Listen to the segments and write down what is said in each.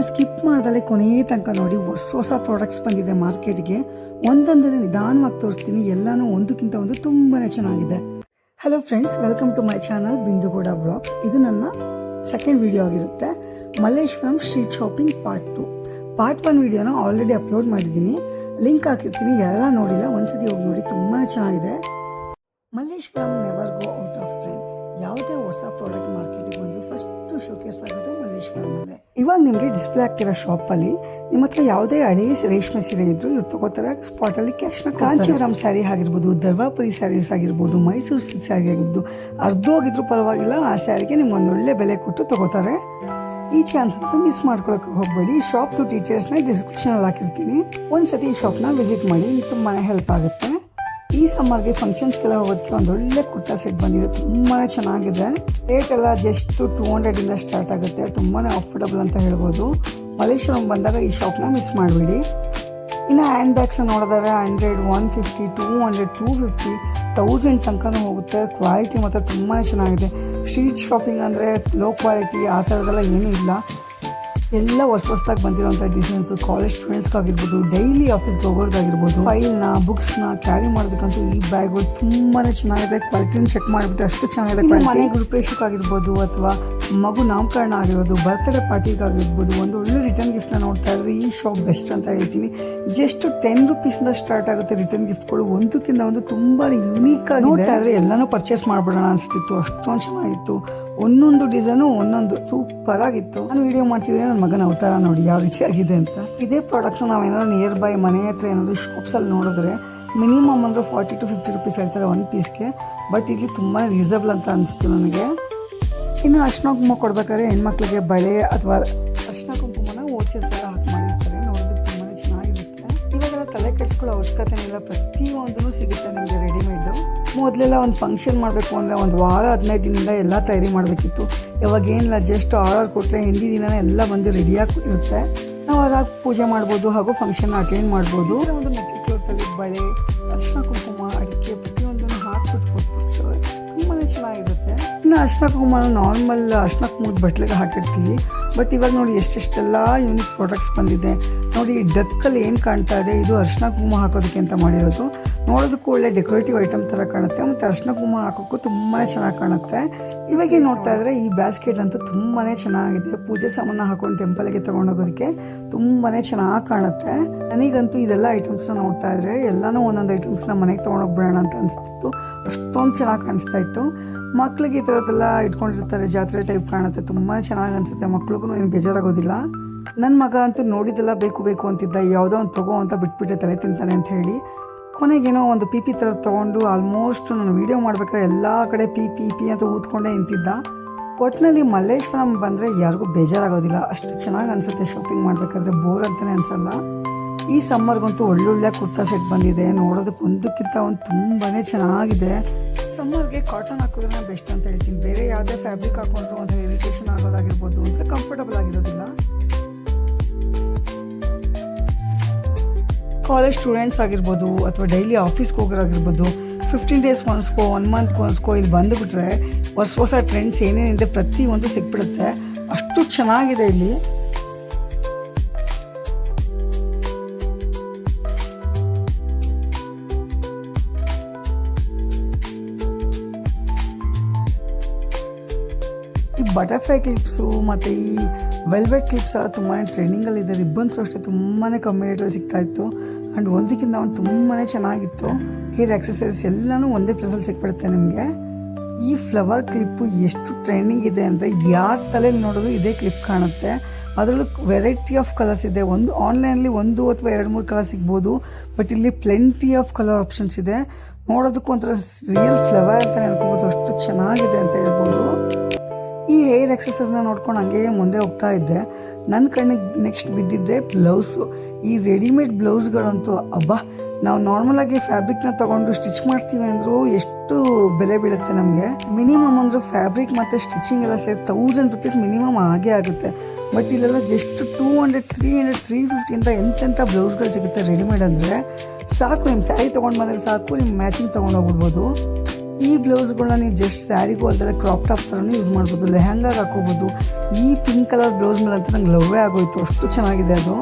Skip ಮಾಡ್ದಲ್ಲೇ ಕೊನೆಯ ತನಕ ನೋಡಿ ಹೊಸ ಪ್ರಾಡಕ್ಟ್ಸ್ ಬಂದಿದೆ ಮಾರ್ಕೆಟ್ಗೆ. ಒಂದೊಂದನ್ನು ನಿಧಾನವಾಗಿ ತೋರಿಸ್ತೀನಿ, ಎಲ್ಲಾನು ಒಂದಕ್ಕಿಂತ ಒಂದು ತುಂಬಾ ಚೆನ್ನಾಗಿದೆ. Hello friends, welcome to my channel Bindu Gowda vlogs. ಇದು ನನ್ನ ಸೆಕೆಂಡ್ ವಿಡಿಯೋ ಆಗಿರುತ್ತೆ. ಮಲ್ಲೇಶ್ವರಂ ಸ್ಟ್ರೀಟ್ ಶಾಪಿಂಗ್ ಪಾರ್ಟ್ 1 ವಿಡಿಯೋನ ಆಲ್ರೆಡಿ ಅಪ್ಲೋಡ್ ಮಾಡಿದ್ದೀನಿ, ಲಿಂಕ್ ಹಾಕಿರ್ತೀನಿ. ಯಾರೆಲ್ಲ ನೋಡಿಲ್ಲ ಒಂದ್ಸತಿ ಹೋಗಿ ನೋಡಿ, ತುಂಬಾ ಚೆನ್ನಾಗಿದೆ. Malleshwaram never go out of trend. ಯಾವುದೇ ಹೊಸ ಪ್ರಾಡಕ್ಟ್ ಮಾರ್ಕೆಟಿಗೆ ಬಂದರೂ ಫಸ್ಟ್ ಶೋಕೇಸ್ ಆಗೋದು ಮಲ್ಲೇಶ್ವರಮಲ್ಲೇ. ಇವಾಗ ನಿಮಗೆ ಡಿಸ್ಪ್ಲೇ ಆಗ್ತಿರೋ ಶಾಪಲ್ಲಿ ನಿಮ್ಮ ಹತ್ರ ಯಾವುದೇ ಹಳೆ ರೇಷ್ಮೆ ಸೀರೆ ಇದ್ರು ಇವ್ರು ತಗೋತಾರೆ ಸ್ಪಾಟಲ್ಲಿ ಕ್ಯಾಶ್ನ. ಕಾಂಚೀವರಂ ಸ್ಯಾರಿ ಆಗಿರ್ಬೋದು, ಧರ್ವಾಪುರಿ ಸ್ಯಾರೀಸ್ ಆಗಿರ್ಬೋದು, ಮೈಸೂರು ಸಿಲ್ಕ್ ಸ್ಯಾರಿ ಆಗಿರ್ಬೋದು, ಅರ್ಧೋಗಿದ್ರು ಪರವಾಗಿಲ್ಲ, ಆ ಸ್ಯಾರಿಗೆ ನಿಮ್ಗೆ ಒಂದು ಒಳ್ಳೆ ಬೆಲೆ ಕೊಟ್ಟು ತಗೋತಾರೆ. ಈ ಚಾನ್ಸ್ ಅಂತೂ ಮಿಸ್ ಮಾಡ್ಕೊಳಕ್ಕೆ ಹೋಗಬೇಡಿ. ಈ ಶಾಪ್ದು ಡೀಟೇಲ್ಸ್ನ ಡಿಸ್ಕ್ರಿಪ್ಷನಲ್ಲಿ ಹಾಕಿರ್ತೀನಿ. ಒಂದ್ಸತಿ ಈ ಶಾಪ್ನ ವಿಸಿಟ್ ಮಾಡಿ, ನಿಮ್ಗೆ ತುಂಬಾ ಹೆಲ್ಪ್ ಆಗುತ್ತೆ. ಈ ಸಮ್ಮರ್ಗೆ ಫಂಕ್ಷನ್ಸ್ಗೆಲ್ಲ ಹೋಗೋದಕ್ಕೆ ಒಂದು ಒಳ್ಳೆ ಕುರ್ತಾ ಸೆಟ್ ಬಂದಿದೆ, ತುಂಬಾ ಚೆನ್ನಾಗಿದೆ. ರೇಟ್ ಎಲ್ಲ ಜಸ್ಟ್ 200 ಇಂದ ಸ್ಟಾರ್ಟ್ ಆಗುತ್ತೆ, ತುಂಬಾ ಅಫೋರ್ಡಬಲ್ ಅಂತ ಹೇಳ್ಬೋದು. ಮಲ್ಲೇಶ್ವರಂ ಬಂದಾಗ ಈ ಶಾಪ್ನ ಮಿಸ್ ಮಾಡಬೇಡಿ. ಇನ್ನು ಹ್ಯಾಂಡ್ ಬ್ಯಾಗ್ಸ್ ನೋಡಿದ್ರೆ 100, 150, 200, 250, 1000 ತನಕನೂ ಹೋಗುತ್ತೆ. ಕ್ವಾಲಿಟಿ ಮಾತ್ರ ತುಂಬಾ ಚೆನ್ನಾಗಿದೆ. ಸ್ಟ್ರೀಟ್ ಶಾಪಿಂಗ್ ಅಂದರೆ ಲೋ ಕ್ವಾಲಿಟಿ ಆ ಥರದ್ದೆಲ್ಲ ಏನೂ ಇಲ್ಲ. ಎಲ್ಲ ಹೊಸದಾಗಿ ಬಂದಿರೋಂಥ ಡಿಸೈನ್ಸು ಕಾಲೇಜ್ ಸ್ಟೂಡೆಂಟ್ಸ್ಗಾಗಿರ್ಬೋದು, ಡೈಲಿ ಆಫೀಸ್ಗೆ ಹೋಗೋರ್ಗಾಗಿರ್ಬೋದು, ಫೈಲ್ನ ಬುಕ್ಸ್ನ ಕ್ಯಾರಿ ಮಾಡೋದಕ್ಕಂತೂ ಈ ಬ್ಯಾಗ್ಗಳು ತುಂಬಾ ಚೆನ್ನಾಗಿದೆ. ಕ್ವಾಲಿಟಿನ ಚೆಕ್ ಮಾಡಿಬಿಟ್ಟು ಅಷ್ಟು ಚೆನ್ನಾಗಿದೆ. ಮನೆ ಗೃಹಪ್ರವೇಶಕ್ಕಾಗಿರ್ಬೋದು ಅಥವಾ ಮಗು ನಾಮಕರಣ ಆಗಿರೋದು, ಬರ್ತ್ಡೇ ಪಾರ್ಟಿಗಾಗಿರ್ಬೋದು, ಒಂದು ಒಳ್ಳೆ ರಿಟರ್ನ್ ಗಿಫ್ಟ್ನ ನೋಡ್ತಾ ಇದ್ರೆ ಈ ಶಾಪ್ ಬೆಸ್ಟ್ ಅಂತ ಹೇಳ್ತೀನಿ. ಜಸ್ಟ್ 10 ರೂಪೀಸಿಂದ ಸ್ಟಾರ್ಟ್ ಆಗುತ್ತೆ ರಿಟರ್ನ್ ಗಿಫ್ಟ್ಗಳು. ಒಂದಕ್ಕಿಂತ ಒಂದು ತುಂಬಾ ಯುನೀಕ್ ಆಗಿ ನೋಡ್ತಾ ಇದ್ರೆ ಎಲ್ಲಾನು ಪರ್ಚೇಸ್ ಮಾಡ್ಬಿಡೋಣ ಅನಿಸ್ತಿತ್ತು, ಅಷ್ಟೊಂದು ಚೆನ್ನಾಗಿತ್ತು. ಒಂದೊಂದು ಡಿಸೈನು ಒಂದೊಂದು ಸೂಪರ್ ಆಗಿತ್ತು. ನಾನು ವಿಡಿಯೋ ಮಾಡ್ತಿದ್ರೆ ನನ್ನ ಮಗನ ಅವತಾರ ನೋಡಿ ಯಾವ ರೀತಿ ಆಗಿದೆ ಅಂತ. ಇದೇ ಪ್ರಾಡಕ್ಟ್ನ ನಾವೇನಾದ್ರು ನಿಯರ್ ಬೈ ಮನೆ ಹತ್ರ ಏನಾದರೂ ಶಾಪ್ಸಲ್ಲಿ ನೋಡಿದ್ರೆ ಮಿನಿಮಮ್ ಅಂದರೆ 40 to 50 ರೂಪೀಸ್ ಹೇಳ್ತಾರೆ ಒಂದು ಪೀಸ್ಗೆ. ಬಟ್ ಇಲ್ಲಿ ತುಂಬಾ ರೀಸನಬಲ್ ಅಂತ ಅನಿಸ್ತು ನನಗೆ. ಇನ್ನು ಅರ್ಶಿನ ಕುಂಕುಮ ಕೊಡ್ಬೇಕಾದ್ರೆ ಹೆಣ್ಮಕ್ಳಿಗೆ ಬಳೆ ಅಥವಾ ಅರ್ಶಿನ ಕುಂಕುಮನ ಓಚರ್ ಥರ ಹಾಕಿ ಮಾಡಿರ್ತಾರೆ, ನೋಡೋದಕ್ಕೆ ತುಂಬಾ ಚೆನ್ನಾಗಿರುತ್ತೆ. ಇವಾಗೆಲ್ಲ ತಲೆ ಕೆಡಿಸ್ಕೊಳ್ಳೋ ಅವಶ್ಯಕತೆ ಇಲ್ಲ, ಪ್ರತಿಯೊಂದೂ ಸಿಗುತ್ತೆ ನಿಮಗೆ ರೆಡಿಮೇಡು. ಮೊದಲೆಲ್ಲ ಒಂದು ಫಂಕ್ಷನ್ ಮಾಡಬೇಕು ಅಂದರೆ ಒಂದು ವಾರ 15 ದಿನದಿಂದ ಎಲ್ಲ ತಯಾರಿ ಮಾಡಬೇಕಿತ್ತು. ಇವಾಗ ಏನಿಲ್ಲ, ಜಸ್ಟ್ ಆರ್ಡರ್ ಕೊಟ್ಟರೆ ಹಿಂದಿ ದಿನನೇ ಎಲ್ಲ ಬಂದು ರೆಡಿಯಾಗಿ ಇರುತ್ತೆ. ನಾವು ಅದಾಗ ಪೂಜೆ ಮಾಡ್ಬೋದು ಹಾಗೂ ಫಂಕ್ಷನ್ ಅಟೆಂಡ್ ಮಾಡ್ಬೋದು. ಒಂದು ಮೆಟ್ರಿಕ್ಲೋತಲ್ಲಿ ಬಳೆ, ಅರ್ಶಿನ ಕುಂಕುಮ, ಅಡಿಕೆ ಪ್ರತಿಯೊಂದನ್ನು ಹಾಕ್ಬಿಟ್ಟು ಕೊಟ್ಬಿಟ್ಟು ತುಂಬಾ ಚೆನ್ನಾಗಿರುತ್ತೆ. ಇನ್ನು ಅರ್ಶಿನ ಕುಂಕುಮ ನಾರ್ಮಲ್ ಅರ್ಶಿನ ಕುಂಕುಮದ ಬಟ್ಲಿಗೆ ಹಾಕಿರ್ತೀವಿ. ಬಟ್ ಇವಾಗ ನೋಡಿ ಎಷ್ಟೆಷ್ಟೆಲ್ಲ ಯೂನಿಕ್ ಪ್ರಾಡಕ್ಟ್ಸ್ ಬಂದಿದೆ ನೋಡಿ. ಈ ಡಕ್ಕಲ್ಲಿ ಏನು ಕಾಣ್ತಾ ಇದೆ, ಇದು ಅರ್ಶಿನ ಕುಂಕುಮ ಹಾಕೋದಕ್ಕೆ ಅಂತ ಮಾಡಿರೋದು. ನೋಡೋದಕ್ಕೂ ಒಳ್ಳೆ ಡೆಕೋರೇಟಿವ್ ಐಟಮ್ ಥರ ಕಾಣುತ್ತೆ, ಮತ್ತು ಅರ್ಶಿನ ಕುಂಕುಮ ಹಾಕೋಕ್ಕೂ ತುಂಬಾ ಚೆನ್ನಾಗಿ ಕಾಣುತ್ತೆ. ಇವಾಗ ನೋಡ್ತಾ ಇದ್ರೆ ಈ ಬ್ಯಾಸ್ಕೆಟ್ ಅಂತೂ ತುಂಬಾ ಚೆನ್ನಾಗಿದೆ. ಪೂಜೆ ಸಾಮಾನು ಹಾಕೊಂಡು ಟೆಂಪಲ್ಗೆ ತೊಗೊಂಡೋಗೋದಕ್ಕೆ ತುಂಬಾ ಚೆನ್ನಾಗಿ ಕಾಣುತ್ತೆ. ನನಗಂತೂ ಇದೆಲ್ಲ ಐಟಮ್ಸ್ನ ನೋಡ್ತಾ ಇದ್ರೆ ಎಲ್ಲನೂ ಒಂದೊಂದು ಐಟಮ್ಸ್ನ ಮನೆಗೆ ತೊಗೊಂಡೋಗ್ಬಿಡೋಣ ಅಂತ ಅನಿಸ್ತಿತ್ತು, ಅಷ್ಟೊಂದು ಚೆನ್ನಾಗಿ ಕಾಣಿಸ್ತಾ ಇತ್ತು. ಮಕ್ಳಿಗೆ ಈ ಥರದ್ದೆಲ್ಲ ಇಟ್ಕೊಂಡಿರ್ತಾರೆ, ಜಾತ್ರೆ ಟೈಪ್ ಕಾಣುತ್ತೆ, ತುಂಬಾ ಚೆನ್ನಾಗಿ ಅನಿಸುತ್ತೆ. ಮಕ್ಳಿಗೂ ಏನು ಬೇಜಾರಾಗೋದಿಲ್ಲ. ನನ್ನ ಮಗ ಅಂತೂ ನೋಡಿದೆಲ್ಲ ಬೇಕು ಅಂತಿದ್ದ, ಯಾವುದೋ ಒಂದು ತಗೋ ಅಂತ ಬಿಟ್ಬಿಟ್ಟೆ, ತಲೆ ತಿಂತಾನೆ ಅಂತ ಹೇಳಿ. ಕೊನೆಗೇನೋ ಒಂದು ಪಿ ಥರ ತೊಗೊಂಡು ಆಲ್ಮೋಸ್ಟ್ ನಾನು ವೀಡಿಯೋ ಮಾಡ್ಬೇಕಾದ್ರೆ ಎಲ್ಲ ಕಡೆ ಪಿ ಅಂತ ಊದ್ಕೊಂಡೇ ನಿಂತಿದ್ದ. ಒಟ್ಟಿನಲ್ಲಿ ಮಲ್ಲೇಶ್ವರಂ ಬಂದರೆ ಯಾರಿಗೂ ಬೇಜಾರಾಗೋದಿಲ್ಲ, ಅಷ್ಟು ಚೆನ್ನಾಗಿ ಅನಿಸುತ್ತೆ. ಶಾಪಿಂಗ್ ಮಾಡಬೇಕಾದ್ರೆ ಬೋರ್ ಅಂತಲೇ ಅನಿಸಲ್ಲ. ಈ ಸಮ್ಮರ್ಗಂತೂ ಒಳ್ಳೊಳ್ಳೆ ಕುರ್ತಾ ಸೆಟ್ ಬಂದಿದೆ, ನೋಡೋದಕ್ಕೆ ಒಂದಕ್ಕಿಂತ ಒಂದು ತುಂಬಾ ಚೆನ್ನಾಗಿದೆ. ಸಮ್ಮರ್ಗೆ ಕಾಟನ್ ಹಾಕೋದ್ರನ್ನ ಬೆಸ್ಟ್ ಅಂತ ಹೇಳ್ತೀನಿ. ಬೇರೆ ಯಾವುದೇ ಫ್ಯಾಬ್ರಿಕ್ ಹಾಕೊಂಡ್ರು ಒಂದು ಇರಿಟೇಷನ್ ಆಗೋದಾಗಿರ್ಬೋದು, ಅಂದರೆ ಕಂಫರ್ಟಬಲ್ ಆಗಿರೋದಿಲ್ಲ. ಕಾಲೇಜ್ ಸ್ಟೂಡೆಂಟ್ಸ್ ಆಗಿರ್ಬೋದು ಅಥವಾ ಡೈಲಿ ಆಫೀಸ್ಗೆ ಹೋಗೋರಾಗಿರ್ಬೋದು, 15 ಡೇಸ್ ಒನ್ಸ್ಕೋ 1 ಮಂತ್ ಒನ್ಸ್ಕೋ ಇಲ್ಲಿ ಬಂದುಬಿಟ್ರೆ ಹೊಸ ಟ್ರೆಂಡ್ಸ್ ಏನೇನಿದೆ ಪ್ರತಿಯೊಂದು ಸಿಕ್ಬಿಡುತ್ತೆ, ಅಷ್ಟು ಚೆನ್ನಾಗಿದೆ ಇಲ್ಲಿ. ಈ ಬಟರ್ಫ್ಲೈ ಕ್ಲಿಪ್ಸು ಮತ್ತು ಈ ವೆಲ್ವೆಟ್ ಕ್ಲಿಪ್ಸ್ ಎಲ್ಲ ತುಂಬಾ ಟ್ರೆಂಡಿಂಗಲ್ಲಿದೆ. ರಿಬ್ಬನ್ಸು ಅಷ್ಟೇ ತುಂಬಾ ಕಮ್ಮಿ ರೇಟಲ್ಲಿ ಸಿಗ್ತಾಯಿತ್ತು. ಆ್ಯಂಡ್ ಒಂದಕ್ಕಿಂತ ಒಂದು ತುಂಬಾ ಚೆನ್ನಾಗಿತ್ತು. ಹೇರ್ ಆಕ್ಸೆಸರೀಸ್ ಎಲ್ಲನೂ ಒಂದೇ ಪ್ಲೇಸಲ್ಲಿ ಸಿಕ್ಬಿಡುತ್ತೆ ನಿಮಗೆ. ಈ ಫ್ಲವರ್ ಕ್ಲಿಪ್ಪು ಎಷ್ಟು ಟ್ರೆಂಡಿಂಗ್ ಇದೆ ಅಂದರೆ ಯಾರ ತಲೆಯಲ್ಲಿ ನೋಡೋದು ಇದೇ ಕ್ಲಿಪ್ ಕಾಣುತ್ತೆ. ಅದರಲ್ಲೂ ವೆರೈಟಿ ಆಫ್ ಕಲರ್ಸ್ ಇದೆ. ಒಂದು ಆನ್ಲೈನಲ್ಲಿ 1 ಅಥವಾ 2-3 ಕಲರ್ ಸಿಗ್ಬೋದು, ಬಟ್ ಇಲ್ಲಿ ಪ್ಲೆಂಟಿ ಆಫ್ ಕಲರ್ ಆಪ್ಷನ್ಸ್ ಇದೆ. ನೋಡೋದಕ್ಕೂ ಒಂಥರ ರಿಯಲ್ ಫ್ಲವರ್ ಅಂತ ನೆನ್ಕೋಬೋದು, ಅಷ್ಟು ಚೆನ್ನಾಗಿದೆ ಅಂತ ಹೇಳ್ಬೋದು. ಈ ಹೇರ್ ಎಕ್ಸಸೈಸ್ನ ನೋಡ್ಕೊಂಡು ಹಂಗೆ ಮುಂದೆ ಹೋಗ್ತಾ ಇದ್ದೆ. ನನ್ನ ಕಣ್ಣಿಗೆ ನೆಕ್ಸ್ಟ್ ಬಿದ್ದಿದ್ದೆ ಬ್ಲೌಸು. ಈ ರೆಡಿಮೇಡ್ ಬ್ಲೌಸ್ಗಳಂತೂ ಅಬ್ಬಾ, ನಾವು ನಾರ್ಮಲಾಗಿ ಫ್ಯಾಬ್ರಿಕ್ನ ತೊಗೊಂಡು ಸ್ಟಿಚ್ ಮಾಡ್ತೀವಿ ಅಂದರೂ ಎಷ್ಟು ಬೆಲೆ ಬೀಳುತ್ತೆ ನಮಗೆ. ಮಿನಿಮಮ್ ಅಂದರೂ ಫ್ಯಾಬ್ರಿಕ್ ಮತ್ತು ಸ್ಟಿಚಿಂಗ್ ಎಲ್ಲ ಸೇರಿ 1000 ರೂಪೀಸ್ ಮಿನಿಮಮ್ ಆಗೇ ಆಗುತ್ತೆ. ಬಟ್ ಇಲ್ಲೆಲ್ಲ ಜಸ್ಟ್ 200, 300, 350 ಅಂತ ಎಂತೆಂಥ ಬ್ಲೌಸ್ಗಳು ಸಿಗುತ್ತೆ ರೆಡಿಮೇಡ್. ಅಂದರೆ ಸಾಕು, ನಿಮ್ಮ ಸ್ಯಾರಿ ತೊಗೊಂಡು ಬಂದರೆ ಸಾಕು, ನಿಮ್ಮ ಮ್ಯಾಚಿಂಗ್ ತೊಗೊಂಡು ಹೋಗ್ಬಿಡ್ಬೋದು. ಈ ಬ್ಲೌಸ್ಗಳನ್ನ ನೀವು ಜಸ್ಟ್ ಸ್ಯಾರಿಗೂ ಅಲ್ಲದೆ ಕ್ರಾಪ್ ಟಾಪ್ ಥರನೂ ಯೂಸ್ ಮಾಡ್ಬೋದು, ಲೆಹಂಗಾಗೆ ಹಾಕೋಬೋದು. ಈ ಪಿಂಕ್ ಕಲರ್ ಬ್ಲೌಸ್ ಮೇಲೆ ಅಂತ ನಂಗೆ ಲವ್ವೇ ಆಗೋಯ್ತು, ಅಷ್ಟು ಚೆನ್ನಾಗಿದೆ ಅದು.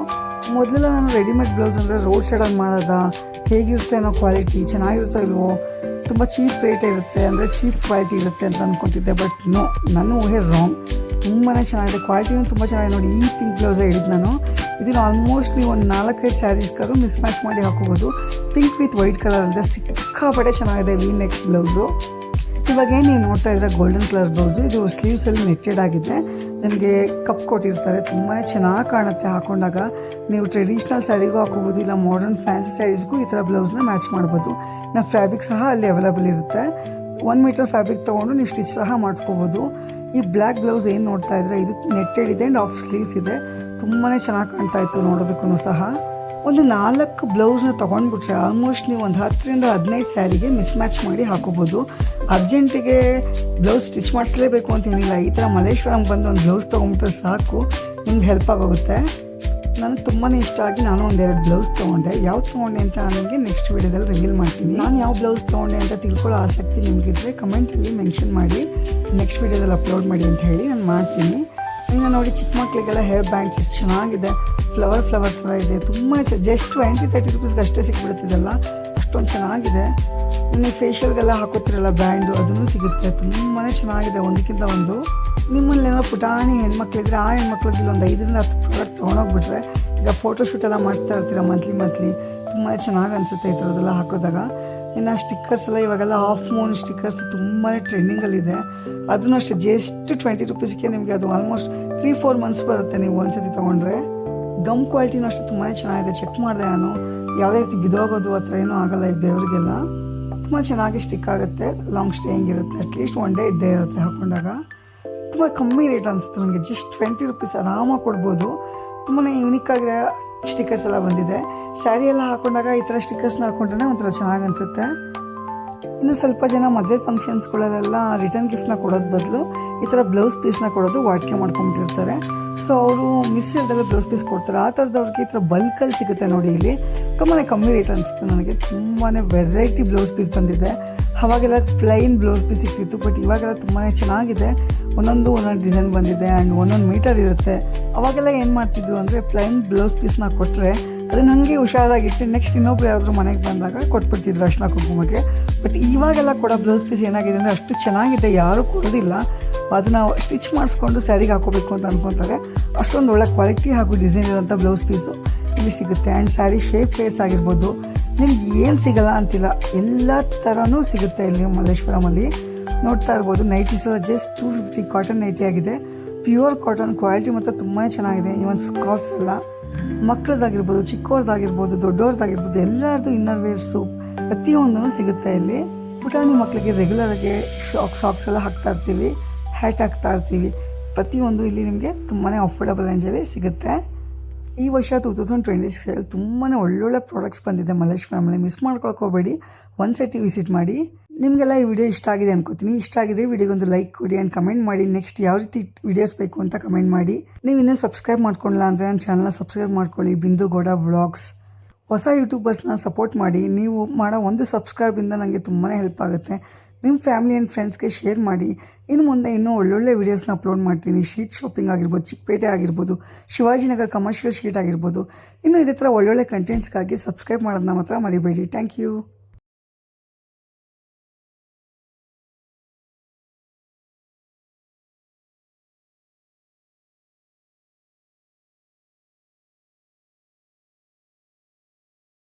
ಮೊದಲೆಲ್ಲ ನಾನು ರೆಡಿಮೇಡ್ ಬ್ಲೌಸ್ ಅಂದರೆ ರೋಡ್ ಸೈಡಲ್ಲಿ ಮಾಡೋದ, ಹೇಗಿರುತ್ತೆ ಅನ್ನೋ ಕ್ವಾಲಿಟಿ ಚೆನ್ನಾಗಿರುತ್ತೋ ಇಲ್ವೋ, ತುಂಬ ಚೀಪ್ ರೇಟ್ ಇರುತ್ತೆ ಅಂದರೆ ಚೀಪ್ ಕ್ವಾಲಿಟಿ ಇರುತ್ತೆ ಅಂತ ಅಂದ್ಕೊತಿದ್ದೆ. ಬಟ್ ನೋ, ನನ್ನ ಊಹೆ ರಾಂಗ್. ತುಂಬಾ ಚೆನ್ನಾಗಿದೆ, ಕ್ವಾಲಿಟಿನೂ ತುಂಬ ಚೆನ್ನಾಗಿದೆ. ನೋಡಿ, ಈ ಪಿಂಕ್ ಬ್ಲೌಸೇ ಹಿಡಿದು ನಾನು ಇದನ್ನು ಆಲ್ಮೋಸ್ಟ್ ನೀವು ಒಂದು 4-5 ಸ್ಯಾರೀಸ್ಗಾರು ಮಿಸ್ ಮ್ಯಾಚ್ ಮಾಡಿ ಹಾಕೋಬೋದು. ಪಿಂಕ್ ವಿತ್ ವೈಟ್ ಕಲರ್ ಅಲ್ಲದೆ ಸಿಕ್ಕಾಪಟ್ಟೆ ಚೆನ್ನಾಗಿದೆ ವಿ ನೆಕ್ ಬ್ಲೌಸು. ಇವಾಗ ನೀವು ನೋಡ್ತಾ ಇದ್ರೆ ಗೋಲ್ಡನ್ ಕಲರ್ ಬ್ಲೌಸು, ಇದು ಸ್ಲೀವ್ಸಲ್ಲಿ ನೆಟ್ಟೆಡ್ ಆಗಿದೆ, ನನಗೆ ಕಪ್ ಕೊಟ್ಟಿರ್ತಾರೆ, ತುಂಬಾ ಚೆನ್ನಾಗಿ ಕಾಣುತ್ತೆ ಹಾಕೊಂಡಾಗ. ನೀವು ಟ್ರೆಡಿಷ್ನಲ್ ಸ್ಯಾರಿಗೂ ಹಾಕೋಬೋದು, ಇಲ್ಲ ಮಾಡರ್ನ್ ಫ್ಯಾನ್ಸಿ ಸ್ಯಾರೀಸ್ಗೂ ಈ ಥರ ಬ್ಲೌಸ್ನ ಮ್ಯಾಚ್ ಮಾಡ್ಬೋದು. ನಾವು ಫ್ಯಾಬ್ರಿಕ್ ಸಹ ಅಲ್ಲಿ ಅವೈಲೇಬಲ್ ಇರುತ್ತೆ. 1 ಮೀಟರ್ ಫ್ಯಾಬ್ರಿಕ್ ತೊಗೊಂಡು ನೀವು ಸ್ಟಿಚ್ ಸಹ ಮಾಡಿಸ್ಕೋಬೋದು. ಈ ಬ್ಲ್ಯಾಕ್ ಬ್ಲೌಸ್ ಏನು ನೋಡ್ತಾ ಇದ್ರೆ ಇದು ನೆಟ್ಟೆಡ್ ಇದೆ ಆ್ಯಂಡ್ ಆಫ್ ಸ್ಲೀವ್ಸ್ ಇದೆ, ತುಂಬಾ ಚೆನ್ನಾಗಿ ಕಾಣ್ತಾ ಇತ್ತು ನೋಡೋದಕ್ಕೂ ಸಹ. ಒಂದು 4 ಬ್ಲೌಸ್ನ ತೊಗೊಂಡ್ಬಿಟ್ರೆ ಆಲ್ಮೋಸ್ಟ್ ನೀವು ಒಂದು 10-15 ಸ್ಯಾರಿಗೆ ಮಿಸ್ ಮ್ಯಾಚ್ ಮಾಡಿ ಹಾಕೋಬೋದು. ಅರ್ಜೆಂಟಿಗೆ ಬ್ಲೌಸ್ ಸ್ಟಿಚ್ ಮಾಡಿಸ್ಲೇಬೇಕು ಅಂತೇನಿಲ್ಲ, ಈ ಥರ ಮಲ್ಲೇಶ್ವರಂ ಬಂದು ಒಂದು ಬ್ಲೌಸ್ ತೊಗೊಂಡ್ಬಿಟ್ರೆ ಸಾಕು, ನಿಮ್ಗೆ ಹೆಲ್ಪ್ ಆಗೋಗುತ್ತೆ. ನನಗೆ ತುಂಬಾ ಇಷ್ಟ ಆಗಿ ನಾನು 1-2 ಬ್ಲೌಸ್ ತೊಗೊಂಡೆ. ಯಾವ್ದು ತೊಗೊಂಡೆ ಅಂತ ನನಗೆ ನೆಕ್ಸ್ಟ್ ವೀಡಿಯೋದಲ್ಲಿ ರಿವೀಲ್ ಮಾಡ್ತೀನಿ. ನಾನು ಯಾವ ಬ್ಲೌಸ್ ತೊಗೊಂಡೆ ಅಂತ ತಿಳ್ಕೊಳ್ಳೋ ಆಸಕ್ತಿ ನಿಮಗಿದ್ರೆ ಕಮೆಂಟಲ್ಲಿ ಮೆನ್ಷನ್ ಮಾಡಿ, ನೆಕ್ಸ್ಟ್ ವೀಡಿಯೋದಲ್ಲಿ ಅಪ್ಲೋಡ್ ಮಾಡಿ ಅಂತ ಹೇಳಿ ನಾನು ಮಾಡ್ತೀನಿ. ಇನ್ನು ನೋಡಿ, ಚಿಕ್ಕ ಮಕ್ಕಳಿಗೆಲ್ಲ ಹೇರ್ ಬ್ಯಾಂಡ್ಸ್ ಎಷ್ಟು ಚೆನ್ನಾಗಿದೆ, ಫ್ಲವರ್ ಥರ ಇದೆ, ತುಂಬ ಜಸ್ಟ್ 20-30 ರುಪೀಸ್ಗೆ ಅಷ್ಟೇ ಸಿಕ್ಬಿಡುತ್ತಿದ್ದಲ್ಲ, ಅಷ್ಟೊಂದು ಚೆನ್ನಾಗಿದೆ. ಇನ್ನು ಫೇಶಿಯಲ್ಗೆಲ್ಲ ಹಾಕೋತಿರಲ್ಲ ಬ್ಯಾಂಡು, ಅದನ್ನು ಸಿಗುತ್ತೆ, ತುಂಬಾ ಚೆನ್ನಾಗಿದೆ ಒಂದಕ್ಕಿಂತ ಒಂದು. ನಿಮ್ಮಲ್ಲೇನೋ ಪುಟಾಣಿ ಹೆಣ್ಮಕ್ಳಿದ್ರೆ ಆ ಹೆಣ್ಮಕ್ಳಿಗೆ ಒಂದು 5-10 ಪ್ರಾಡಕ್ಟ್ ತೊಗೊಂಡೋಗ್ಬಿಟ್ರೆ, ಈಗ ಫೋಟೋಶೂಟ್ ಎಲ್ಲ ಮಾಡಿಸ್ತಾ ಇರ್ತೀರ ಮಂತ್ಲಿ, ತುಂಬಾ ಚೆನ್ನಾಗಿ ಅನಿಸುತ್ತೆ ಈ ಥರದ್ದೆಲ್ಲ ಹಾಕೋದಾಗ. ಇನ್ನು ಸ್ಟಿಕ್ಕರ್ಸ್ ಎಲ್ಲ ಇವಾಗೆಲ್ಲ ಹಾಫ್ ಮೂನ್ ಸ್ಟಿಕ್ಕರ್ಸ್ ತುಂಬಾ ಟ್ರೆಂಡಿಂಗಲ್ಲಿದೆ, ಅದನ್ನು ಅಷ್ಟೇ ಜಸ್ಟ್ 20 ರುಪೀಸ್ಗೆ ನಿಮಗೆ ಅದು ಆಲ್ಮೋಸ್ಟ್ 3-4 ಮಂತ್ಸ್ ಬರುತ್ತೆ ನೀವು ಒಂದ್ಸತಿ ತೊಗೊಂಡ್ರೆ. ಗಮ್ ಕ್ವಾಲಿಟಿನೂ ಅಷ್ಟೇ ತುಂಬಾ ಚೆನ್ನಾಗಿದೆ, ಚೆಕ್ ಮಾಡಿದೆ ನಾನು, ಯಾವುದೇ ರೀತಿ ಬಿದೋಗೋದು ಆ ಥರ ಏನೂ ಆಗೋಲ್ಲ. ಈ ಬೆವರಿಗೆಲ್ಲ ತುಂಬ ಚೆನ್ನಾಗಿ ಸ್ಟಿಕ್ ಆಗುತ್ತೆ, ಲಾಂಗ್ ಸ್ಟೇಯಿಂಗ್ ಇರುತ್ತೆ, ಅಟ್ಲೀಸ್ಟ್ 1 ಡೇ ಇದ್ದೇ ಇರುತ್ತೆ ಹಾಕೊಂಡಾಗ. ತುಂಬ ಕಮ್ಮಿ ರೇಟ್ ಅನಿಸ್ತು ನನಗೆ, ಜಸ್ಟ್ 20 ರುಪೀಸ್ ಆರಾಮಾಗಿ ಕೊಡ್ಬೋದು. ತುಂಬಾ ಯೂನಿಕ್ ಆಗಿರೋ ಸ್ಟಿಕ್ಕರ್ಸ್ ಎಲ್ಲ ಬಂದಿದೆ. ಸ್ಯಾರಿ ಎಲ್ಲ ಹಾಕೊಂಡಾಗ ಈ ಥರ ಸ್ಟಿಕ್ಕರ್ಸ್ನ ಹಾಕೊಂಡ್ರೆ ಒಂಥರ ಚೆನ್ನಾಗಿ ಅನಿಸುತ್ತೆ. ಇನ್ನು ಸ್ವಲ್ಪ ಜನ ಮದುವೆ ಫಂಕ್ಷನ್ಸ್ಗಳಲ್ಲೆಲ್ಲ ರಿಟರ್ನ್ ಗಿಫ್ಟ್ನ ಕೊಡೋದು ಬದಲು ಈ ಥರ ಬ್ಲೌಸ್ ಪೀಸ್ನ ಕೊಡೋದು ವಾಡಿಕೆ ಮಾಡ್ಕೊಂಬಿಟ್ಟಿರ್ತಾರೆ. ಸೊ ಅವರು ಮಿಸ್ ಇಲ್ದೆಲ್ಲ ಬ್ಲೌಸ್ ಪೀಸ್ ಕೊಡ್ತಾರೆ. ಆ ಥರದವ್ರಿಗೆ ಈ ಥರ ಬಲ್ಕಲ್ಲಿ ಸಿಗುತ್ತೆ ನೋಡಿ, ಇಲ್ಲಿ ತುಂಬಾ ಕಮ್ಮಿ ರೇಟ್ ಅನಿಸ್ತು ನನಗೆ. ತುಂಬಾ ವೆರೈಟಿ ಬ್ಲೌಸ್ ಪೀಸ್ ಬಂದಿದೆ. ಅವಾಗೆಲ್ಲ ಪ್ಲೈನ್ ಬ್ಲೌಸ್ ಪೀಸ್ ಸಿಗ್ತಿತ್ತು, ಬಟ್ ಇವಾಗೆಲ್ಲ ತುಂಬಾ ಚೆನ್ನಾಗಿದೆ. ಒಂದೊಂದು ಡಿಸೈನ್ ಬಂದಿದೆ ಆ್ಯಂಡ್ 1 ಮೀಟರ್ ಇರುತ್ತೆ. ಅವಾಗೆಲ್ಲ ಏನು ಮಾಡ್ತಿದ್ರು ಅಂದರೆ ಪ್ಲೈನ್ ಬ್ಲೌಸ್ ಪೀಸ್ನ ಕೊಟ್ಟರೆ ಅದನ್ನ ಹಾಗೆ ಹುಷಾರಾಗಿಟ್ಟು ನೆಕ್ಸ್ಟ್ ಇನ್ನೊಬ್ರು ಯಾರಾದರೂ ಮನೆಗೆ ಬಂದಾಗ ಕೊಟ್ಬಿಡ್ತಿದ್ರು ಅರ್ಶಿನ ಕುಂಕುಮಕ್ಕೆ. ಬಟ್ ಇವಾಗೆಲ್ಲ ಕೊಡೋ ಬ್ಲೌಸ್ ಪೀಸ್ ಏನಾಗಿದೆ ಅಂದರೆ ಅಷ್ಟು ಚೆನ್ನಾಗಿದೆ, ಯಾರೂ ಕೊಡೋದಿಲ್ಲ. ಅದನ್ನು ಸ್ಟಿಚ್ ಮಾಡಿಸ್ಕೊಂಡು ಸ್ಯಾರಿಗೆ ಹಾಕೋಬೇಕು ಅಂತ ಅಂದ್ಕೊತಾರೆ. ಅಷ್ಟೊಂದು ಒಳ್ಳೆ ಕ್ವಾಲಿಟಿ ಹಾಗೂ ಡಿಸೈನ್ ಇರೋಂಥ ಬ್ಲೌಸ್ ಪೀಸು ಇಲ್ಲಿ ಸಿಗುತ್ತೆ. ಆ್ಯಂಡ್ ಸ್ಯಾರಿ ಶೇಪ್ ಫೇಸ್ ಆಗಿರ್ಬೋದು, ನಿಮ್ಗೆ ಏನು ಸಿಗಲ್ಲ ಅಂತಿಲ್ಲ, ಎಲ್ಲ ಥರನೂ ಸಿಗುತ್ತೆ ಇಲ್ಲಿ ಮಲ್ಲೇಶ್ವರಮಲ್ಲಿ. ನೋಡ್ತಾ ಇರ್ಬೋದು, ನೈಟೀಸ್ ಎಲ್ಲ ಜಸ್ಟ್ 250 ಕಾಟನ್ ನೈಟಿ ಆಗಿದೆ, ಪ್ಯೂರ್ ಕಾಟನ್ ಕ್ವಾಲಿಟಿ ಮತ್ತು ತುಂಬಾ ಚೆನ್ನಾಗಿದೆ. ಈವನ್ ಸ್ಕಾರ್ಫ್ ಎಲ್ಲ ಮಕ್ಕಳದಾಗಿರ್ಬೋದು, ಚಿಕ್ಕವ್ರದ್ದಾಗಿರ್ಬೋದು, ದೊಡ್ಡವ್ರದ್ದಾಗಿರ್ಬೋದು, ಎಲ್ಲರದ್ದು ಇನ್ನರ್ ವೇರ್ಸು ಪ್ರತಿಯೊಂದೂ ಸಿಗುತ್ತೆ ಇಲ್ಲಿ. ಪುಟಾಣಿ ಮಕ್ಕಳಿಗೆ ರೆಗ್ಯುಲರಾಗಿ ಸಾಕ್ಸ್ ಎಲ್ಲ ಹಾಕ್ತಾ ಇರ್ತೀವಿ, ಹ್ಯಾಟ್ ಹಾಕ್ತಾ ಇರ್ತೀವಿ, ಪ್ರತಿಯೊಂದು ಇಲ್ಲಿ ನಿಮಗೆ ತುಂಬಾ ಅಫೋರ್ಡಬಲ್ ರೇಂಜಲ್ಲಿ ಸಿಗುತ್ತೆ. ಈ ವರ್ಷ 2026 ತುಂಬಾ ಒಳ್ಳೊಳ್ಳೆ ಪ್ರಾಡಕ್ಟ್ಸ್ ಬಂದಿದೆ ಮಲ್ಲೇಶ್ವರಮಲ್ಲಿ, ಮಿಸ್ ಮಾಡ್ಕೊಳಕ್ಕೆ ಹೋಗಬೇಡಿ, ಒಂದ್ಸತಿ ವಿಸಿಟ್ ಮಾಡಿ. ನಿಮಗೆಲ್ಲ ಈ ವಿಡಿಯೋ ಇಷ್ಟ ಆಗಿದೆ ಅನ್ಕೋತೀನಿ. ಇಷ್ಟ ಆಗಿದ್ರೆ ವಿಡಿಯೋಗೊಂದು ಲೈಕ್ ಕೊಡಿ ಆ್ಯಂಡ್ ಕಮೆಂಟ್ ಮಾಡಿ, ನೆಕ್ಸ್ಟ್ ಯಾವ ರೀತಿ ವಿಡಿಯೋಸ್ ಬೇಕು ಅಂತ ಕಮೆಂಟ್ ಮಾಡಿ. ನೀವು ಇನ್ನೂ ಸಬ್ಸ್ಕ್ರೈಬ್ ಮಾಡ್ಕೊಳ್ಳಲ್ಲ ಅಂದರೆ ನನ್ನ ಚಾನಲ್ನ ಸಬ್ಸ್ಕ್ರೈಬ್ ಮಾಡ್ಕೊಳ್ಳಿ, ಬಿಂದು ಗೌಡ ವ್ಲಾಗ್ಸ್. ಹೊಸ ಯೂಟ್ಯೂಬರ್ಸ್ನ ಸಪೋರ್ಟ್ ಮಾಡಿ, ನೀವು ಮಾಡೋ ಒಂದು ಸಬ್ಸ್ಕ್ರೈಬಿಂದ ನನಗೆ ತುಂಬಾ ಹೆಲ್ಪ್ ಆಗುತ್ತೆ. ನಿಮ್ಮ ಫ್ಯಾಮಿಲಿ ಆ್ಯಂಡ್ ಫ್ರೆಂಡ್ಸ್ಗೆ ಶೇರ್ ಮಾಡಿ. ಇನ್ನು ಮುಂದೆ ಇನ್ನೂ ಒಳ್ಳೊಳ್ಳೆ ವೀಡಿಯೋಸ್ನ ಅಪ್ಲೋಡ್ ಮಾಡ್ತೀನಿ. ಶೀಟ್ ಶಾಪಿಂಗ್ ಆಗಿರ್ಬೋದು, ಚಿಕ್ಕಪೇಟೆ ಆಗಿರ್ಬೋದು, ಶಿವಾಜಿನಗರ ಕಮರ್ಷಿಯಲ್ ಶೀಟ್ ಆಗಿರ್ಬೋದು. ಇನ್ನೂ ಇದೇ ಥರ ಒಳ್ಳೊಳ್ಳೆ ಕಂಟೆಂಟ್ಸ್ಗಾಗಿ ಸಬ್ಸ್ಕ್ರೈಬ್ ಮಾಡೋದನ್ನ ಮಾತ್ರ ಮರಿಬೇಡಿ. Thank you.